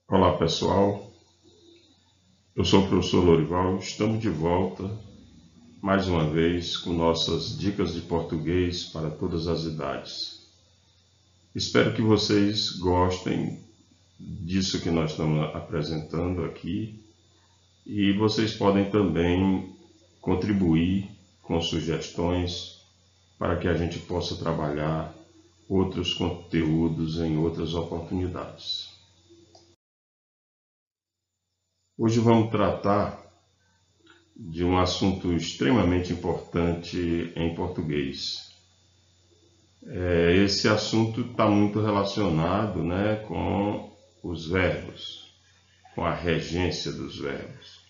Olá pessoal, eu sou o professor Lorival, estamos de volta mais uma vez com nossas dicas de português para todas as idades. Espero que vocês gostem disso que nós estamos apresentando aqui e vocês podem também contribuir com sugestões para que a gente possa trabalhar outros conteúdos em outras oportunidades. Hoje vamos tratar de um assunto extremamente importante em português. Esse assunto está muito relacionado, com os verbos, com a regência dos verbos.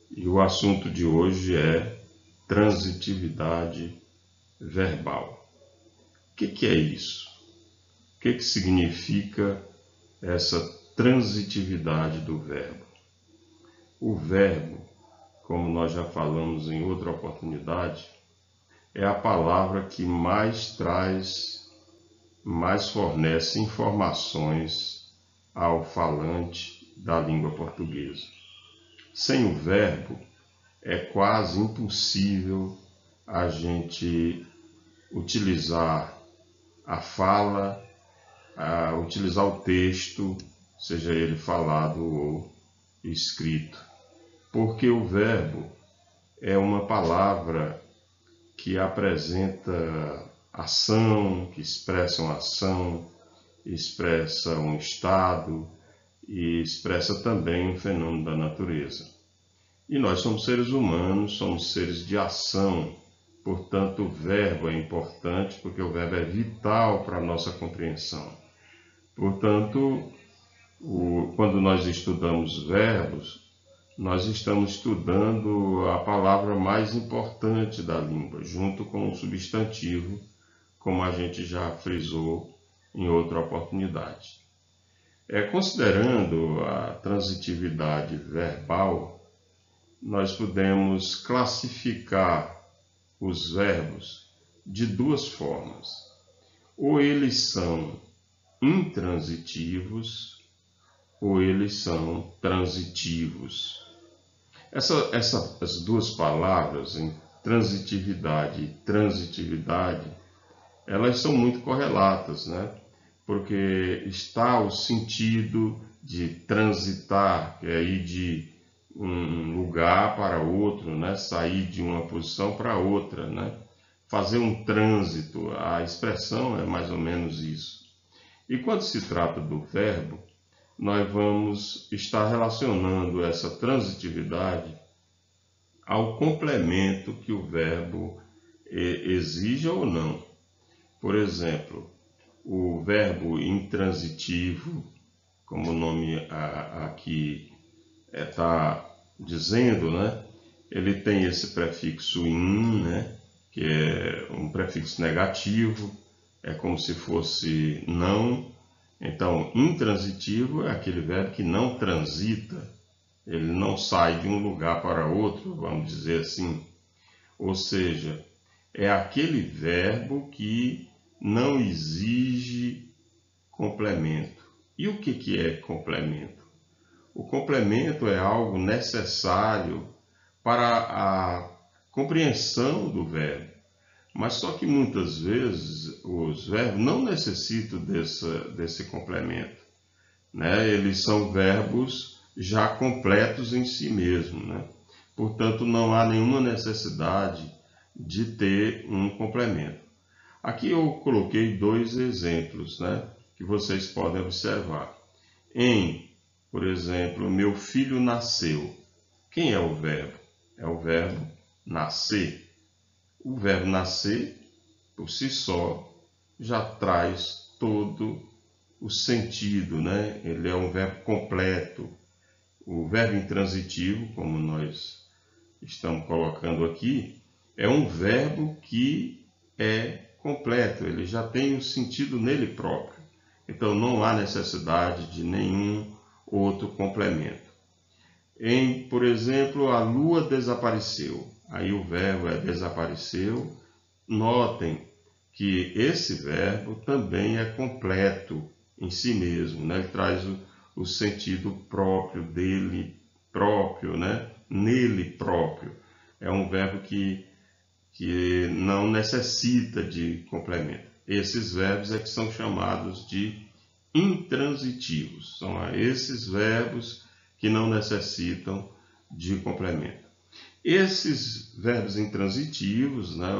E o assunto de hoje é transitividade verbal. O que é isso? O que significa essa transitividade do verbo? O verbo, como nós já falamos em outra oportunidade, é a palavra que mais fornece informações ao falante da língua portuguesa. Sem o verbo, é quase impossível a gente utilizar a fala, utilizar o texto, seja ele falado ou escrito. Porque o verbo é uma palavra que apresenta ação, que expressa uma ação, expressa um estado e expressa também um fenômeno da natureza. E nós somos seres humanos, somos seres de ação, portanto o verbo é importante porque o verbo é vital para a nossa compreensão. Portanto, quando nós estudamos verbos, nós estamos estudando a palavra mais importante da língua, junto com o substantivo, como a gente já frisou em outra oportunidade. Considerando a transitividade verbal, nós podemos classificar os verbos de duas formas. Ou eles são intransitivos, ou eles são transitivos. Essas duas palavras, transitividade e transitividade, elas são muito correlatas, porque está o sentido de transitar, que é ir de um lugar para outro, sair de uma posição para outra, fazer um trânsito, a expressão é mais ou menos isso. E quando se trata do verbo, nós vamos estar relacionando essa transitividade ao complemento que o verbo exige ou não. Por exemplo, o verbo intransitivo, como o nome aqui está dizendo, ele tem esse prefixo in, que é um prefixo negativo, é como se fosse não. Então, intransitivo é aquele verbo que não transita, ele não sai de um lugar para outro, vamos dizer assim. Ou seja, é aquele verbo que não exige complemento. E o que é complemento? O complemento é algo necessário para a compreensão do verbo. Mas só que muitas vezes os verbos não necessitam desse complemento. Eles são verbos já completos em si mesmos. Portanto, não há nenhuma necessidade de ter um complemento. Aqui eu coloquei dois exemplos que vocês podem observar. Por exemplo, meu filho nasceu. Quem é o verbo? É o verbo nascer. O verbo nascer, por si só, já traz todo o sentido, Ele é um verbo completo. O verbo intransitivo, como nós estamos colocando aqui, é um verbo que é completo, ele já tem um sentido nele próprio. Então não há necessidade de nenhum outro complemento. Por exemplo, a lua desapareceu. Aí o verbo é desapareceu. Notem que esse verbo também é completo em si mesmo, Ele traz o sentido próprio dele, próprio, né? Nele próprio. É um verbo que não necessita de complemento. Esses verbos é que são chamados de intransitivos. São esses verbos que não necessitam de complemento. Esses verbos intransitivos, né,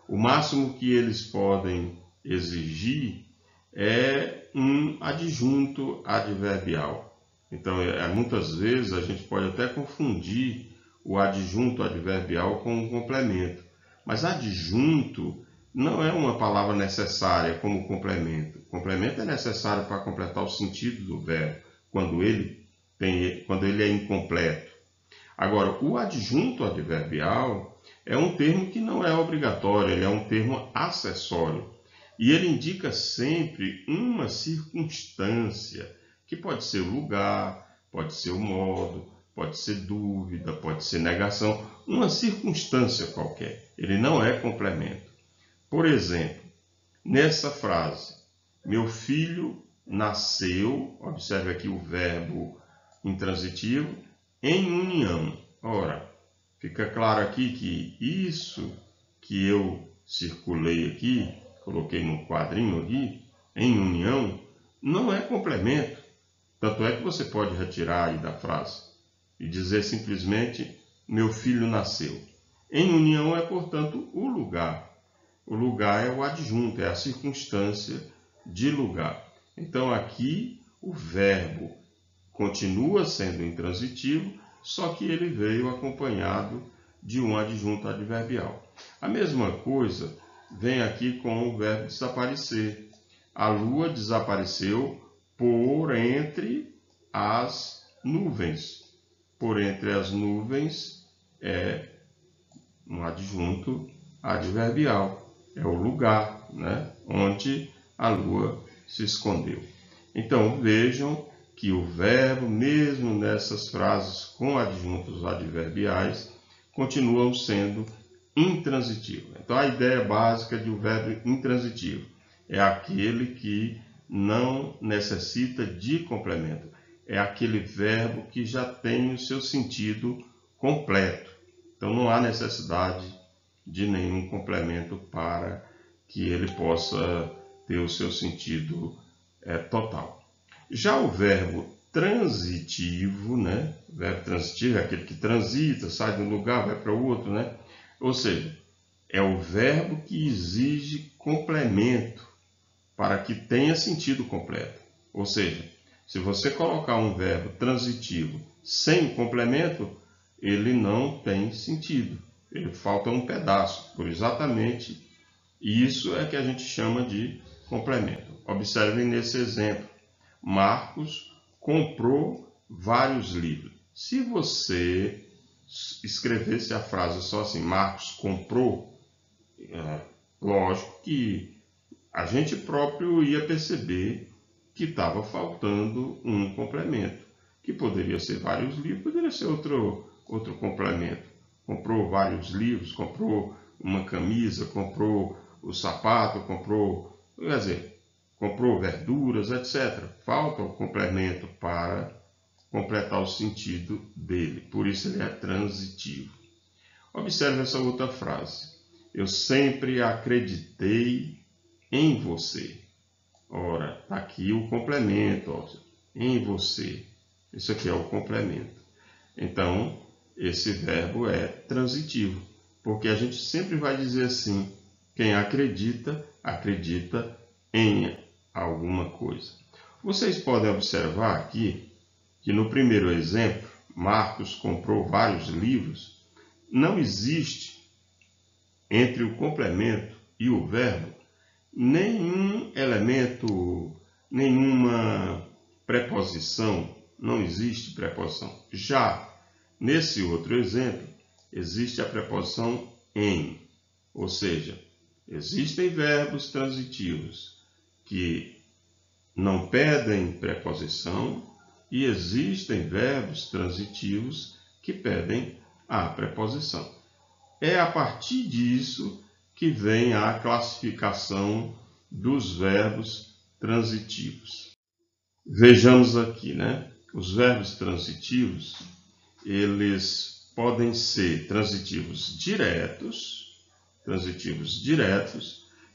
o máximo que eles podem exigir é um adjunto adverbial. Então, muitas vezes a gente pode até confundir o adjunto adverbial com um complemento. Mas adjunto não é uma palavra necessária como complemento. Complemento é necessário para completar o sentido do verbo, quando ele é incompleto. Agora, o adjunto adverbial é um termo que não é obrigatório, ele é um termo acessório. E ele indica sempre uma circunstância, que pode ser o lugar, pode ser o modo, pode ser dúvida, pode ser negação, uma circunstância qualquer. Ele não é complemento. Por exemplo, nessa frase, meu filho nasceu, observe aqui o verbo intransitivo, em união. Ora, fica claro aqui que isso que eu circulei aqui, coloquei no quadrinho aqui, em união, não é complemento. Tanto é que você pode retirar aí da frase e dizer simplesmente, meu filho nasceu. Em união é, portanto, o lugar. O lugar é o adjunto, é a circunstância de lugar. Então aqui o verbo continua sendo intransitivo, só que ele veio acompanhado de um adjunto adverbial. A mesma coisa vem aqui com o verbo desaparecer. A lua desapareceu por entre as nuvens. Por entre as nuvens é um adjunto adverbial. É o lugar, né, onde a lua se escondeu. Então vejam que o verbo, mesmo nessas frases com adjuntos adverbiais, continuam sendo intransitivos. Então a ideia básica de um verbo intransitivo é aquele que não necessita de complemento. É aquele verbo que já tem o seu sentido completo. Então não há necessidade de nenhum complemento para que ele possa ter o seu sentido total. Já o verbo transitivo, né? O verbo transitivo é aquele que transita, sai de um lugar, vai para o outro, né? Ou seja, é o verbo que exige complemento para que tenha sentido completo. Ou seja, se você colocar um verbo transitivo sem complemento, ele não tem sentido. Ele falta um pedaço. Por exatamente isso é que a gente chama de complemento. Observem nesse exemplo. Marcos comprou vários livros. Se você escrevesse a frase só assim, Marcos comprou, lógico que a gente próprio ia perceber que estava faltando um complemento, que poderia ser vários livros, poderia ser outro complemento. Comprou vários livros, comprou uma camisa, comprou o sapato, comprou verduras, etc. Falta o complemento para completar o sentido dele, por isso ele é transitivo. Observe essa outra frase. Eu sempre acreditei em você. Ora, está aqui o complemento, ó, em você. Isso aqui é o complemento. Então, esse verbo é transitivo, porque a gente sempre vai dizer assim, quem acredita, acredita em alguma coisa. Vocês podem observar aqui que no primeiro exemplo, Marcos comprou vários livros, não existe entre o complemento e o verbo nenhum elemento, nenhuma preposição, não existe preposição. Já nesse outro exemplo, existe a preposição em, ou seja, existem verbos transitivos que não pedem preposição e existem verbos transitivos que pedem a preposição. É a partir disso que vem a classificação dos verbos transitivos. Vejamos aqui, né? Os verbos transitivos, eles podem ser transitivos diretos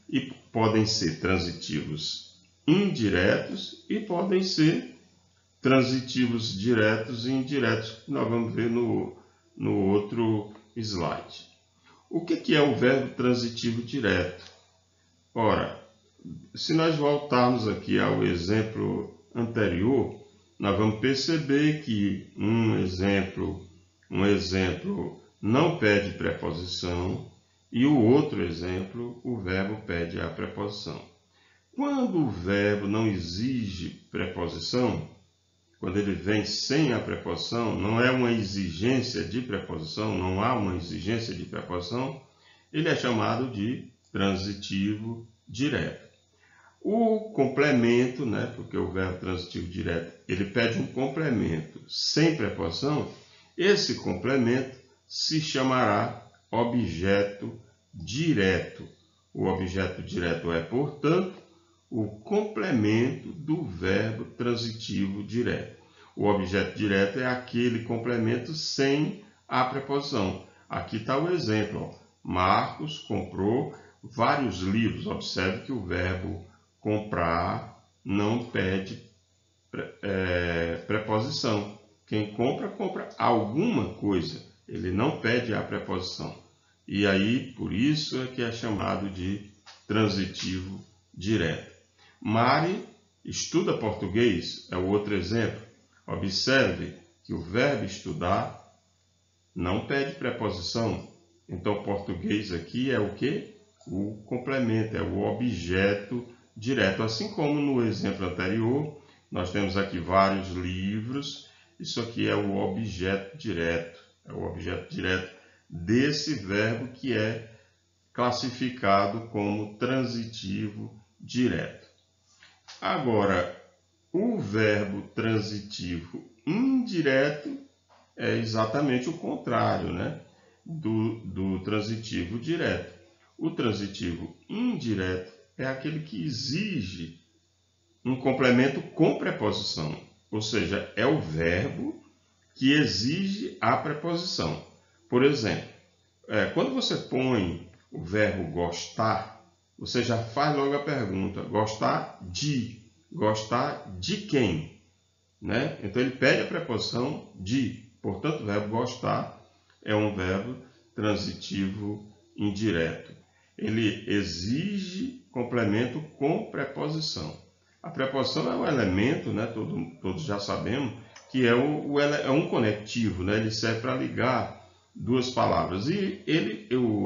e podem ser transitivos indiretos e podem ser transitivos diretos e indiretos, que nós vamos ver no outro slide. O que é o verbo transitivo direto? Ora, se nós voltarmos aqui ao exemplo anterior, nós vamos perceber que um exemplo não pede preposição e o outro exemplo, o verbo pede a preposição. Quando o verbo não exige preposição, quando ele vem sem a preposição, não é uma exigência de preposição, não há uma exigência de preposição, ele é chamado de transitivo direto. O complemento, né, porque o verbo transitivo direto, ele pede um complemento sem preposição, esse complemento se chamará objeto direto. O objeto direto é, portanto, o complemento do verbo transitivo direto. O objeto direto é aquele complemento sem a preposição. Aqui está o exemplo. Marcos comprou vários livros. Observe que o verbo comprar não pede preposição. Quem compra, compra alguma coisa. Ele não pede a preposição. E aí, por isso é que é chamado de transitivo direto. Mari estuda português, é o outro exemplo. Observe que o verbo estudar não pede preposição. Então, português aqui é o quê? O complemento, é o objeto direto. Assim como no exemplo anterior, nós temos aqui vários livros. Isso aqui é o objeto direto. É o objeto direto desse verbo que é classificado como transitivo direto. Agora, o verbo transitivo indireto é exatamente o contrário, né, do transitivo direto. O transitivo indireto é aquele que exige um complemento com preposição, ou seja, é o verbo que exige a preposição. Por exemplo, quando você põe o verbo gostar, você já faz logo a pergunta, gostar de quem? Né? Então ele pede a preposição de, portanto o verbo gostar é um verbo transitivo indireto. Ele exige complemento com preposição. A preposição é um elemento, né? Todos já sabemos, que é um conectivo, né? Ele serve para ligar duas palavras. E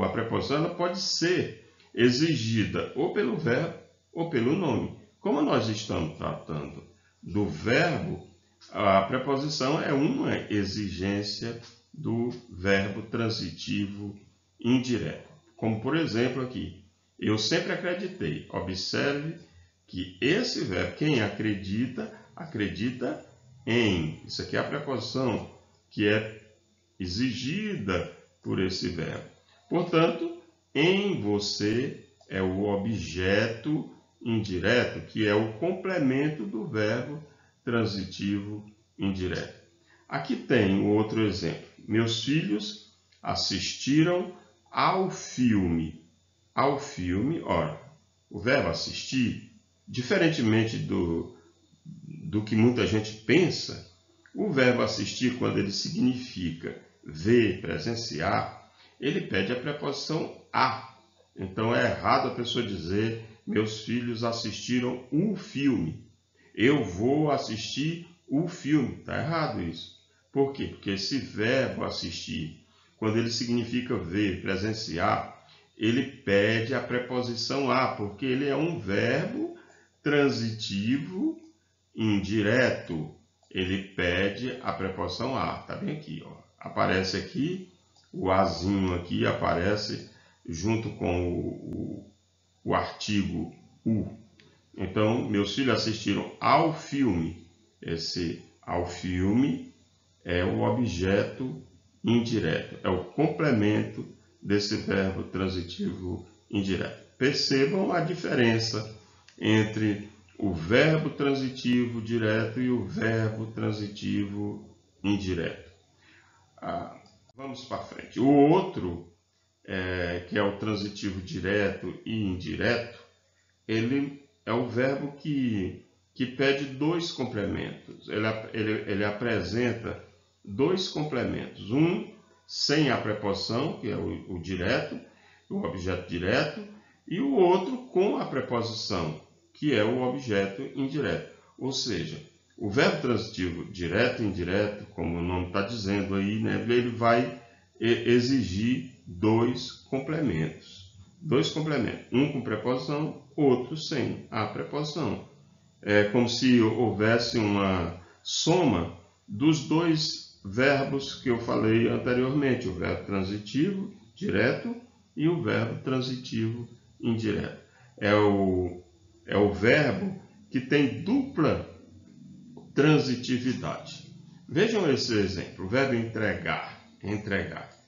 a preposição ela pode ser exigida ou pelo verbo ou pelo nome. Como nós estamos tratando do verbo, a preposição é uma exigência do verbo transitivo indireto. Como, por exemplo, aqui, eu sempre acreditei. Observe que esse verbo, quem acredita, acredita em. Isso aqui é a preposição que é exigida por esse verbo. Portanto, em você é o objeto indireto, que é o complemento do verbo transitivo indireto. Aqui tem outro exemplo. Meus filhos assistiram ao filme. Ao filme, ora, o verbo assistir, diferentemente do que muita gente pensa, o verbo assistir, quando ele significa ver, presenciar, ele pede a preposição a. Então é errado a pessoa dizer, meus filhos assistiram o filme. Eu vou assistir o filme. Está errado isso. Por quê? Porque esse verbo assistir, quando ele significa ver, presenciar, ele pede a preposição a, porque ele é um verbo transitivo indireto. Ele pede a preposição a. Está bem aqui, ó. Aparece aqui, o azinho aqui aparece junto com o artigo o. Então, meus filhos assistiram ao filme. Esse ao filme é o objeto indireto, é o complemento desse verbo transitivo indireto. Percebam a diferença entre o verbo transitivo direto e o verbo transitivo indireto. Vamos para frente. O outro, que é o transitivo direto e indireto, ele é o verbo que pede dois complementos. Ele apresenta dois complementos. Um sem a preposição, que é o direto, o objeto direto, e o outro com a preposição, que é o objeto indireto. Ou seja, o verbo transitivo direto e indireto, como o nome está dizendo aí, né, ele vai exigir dois complementos. Dois complementos, um com preposição, outro sem a preposição. É como se houvesse uma soma dos dois verbos que eu falei anteriormente, o verbo transitivo direto e o verbo transitivo indireto. É o verbo que tem dupla transitividade. Vejam esse exemplo, o verbo entregar.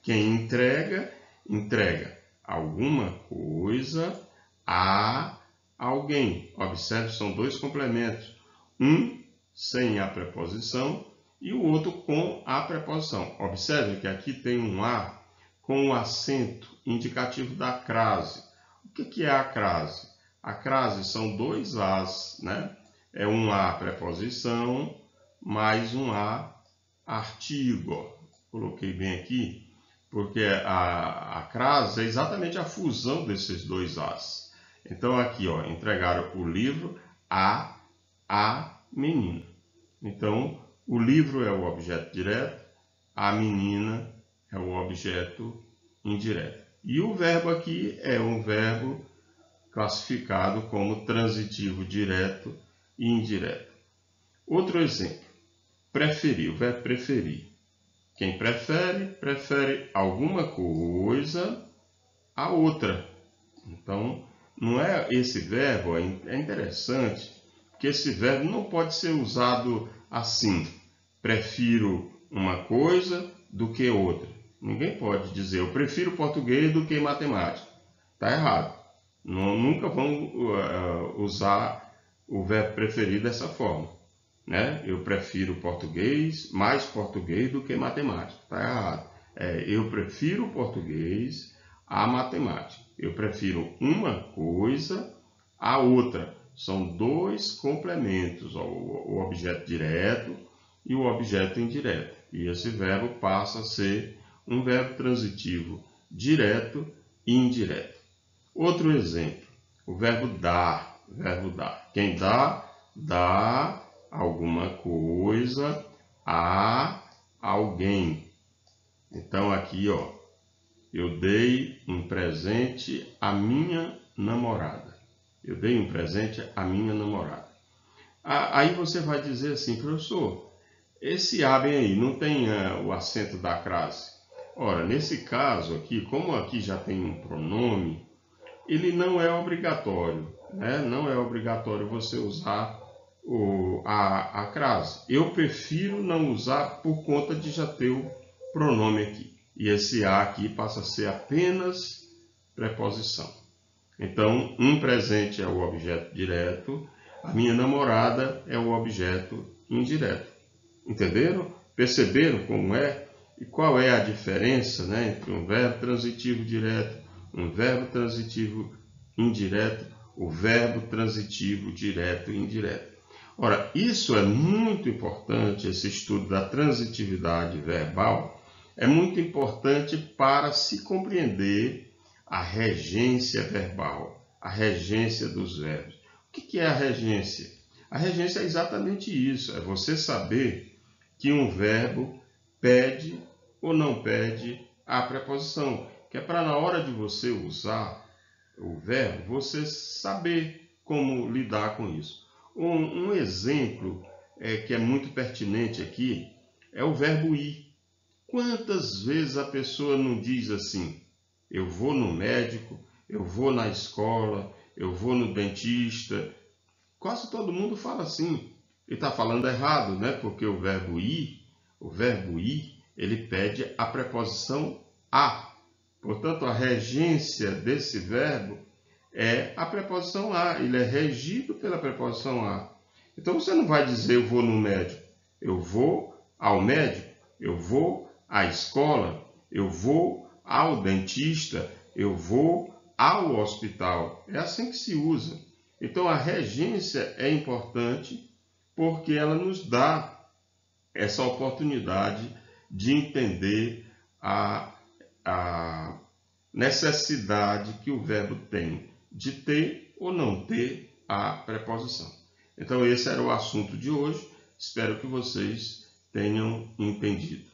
Quem entrega alguma coisa a alguém. Observe, são dois complementos. Um sem a preposição e o outro com a preposição. Observe que aqui tem um A com o acento indicativo da crase. O que é a crase? A crase são dois As, né? É um A preposição mais um A artigo. Coloquei bem aqui, porque a crase é exatamente a fusão desses dois As. Então aqui, ó, entregaram o livro a menina. Então, o livro é o objeto direto, a menina é o objeto indireto. E o verbo aqui é um verbo classificado como transitivo direto e indireto. Outro exemplo, preferir, o verbo preferir. Quem prefere alguma coisa a outra. Então, não é esse verbo, é interessante, que esse verbo não pode ser usado assim, prefiro uma coisa do que outra. Ninguém pode dizer, eu prefiro português do que matemática. Está errado. Nunca vão usar o verbo preferir dessa forma. Né? Eu prefiro mais português do que matemática. Está errado. Eu prefiro português a matemática. Eu prefiro uma coisa a outra. São dois complementos, o objeto direto e o objeto indireto. E esse verbo passa a ser um verbo transitivo direto e indireto. Outro exemplo, o verbo dar. Quem dá alguma coisa a alguém. Então aqui, ó, eu dei um presente à minha namorada. Aí você vai dizer assim, professor, esse A bem aí não tem o acento da crase. Ora, nesse caso aqui, como aqui já tem um pronome, ele não é obrigatório, né? Não é obrigatório você usar a crase. Eu prefiro não usar por conta de já ter o pronome aqui. E esse A aqui passa a ser apenas preposição. Então, um presente é o objeto direto, a minha namorada é o objeto indireto. Entenderam? Perceberam como é? E qual é a diferença, né, entre um verbo transitivo direto, um verbo transitivo indireto, o verbo transitivo direto e indireto? Ora, isso é muito importante, esse estudo da transitividade verbal, é muito importante para se compreender a regência verbal, a regência dos verbos. O que é a regência? A regência é exatamente isso, é você saber que um verbo pede ou não pede a preposição, que é para na hora de você usar o verbo, você saber como lidar com isso. Um exemplo que é muito pertinente aqui é o verbo ir. Quantas vezes a pessoa não diz assim, eu vou no médico, eu vou na escola, eu vou no dentista? Quase todo mundo fala assim. Ele está falando errado, né? Porque o verbo ir, ele pede a preposição a. Portanto, a regência desse verbo é a preposição a, ele é regido pela preposição a. Então você não vai dizer eu vou no médico, eu vou ao médico, eu vou à escola, eu vou ao dentista, eu vou ao hospital. É assim que se usa. Então a regência é importante porque ela nos dá essa oportunidade de entender a necessidade que o verbo tem de ter ou não ter a preposição. Então esse era o assunto de hoje. Espero que vocês tenham entendido.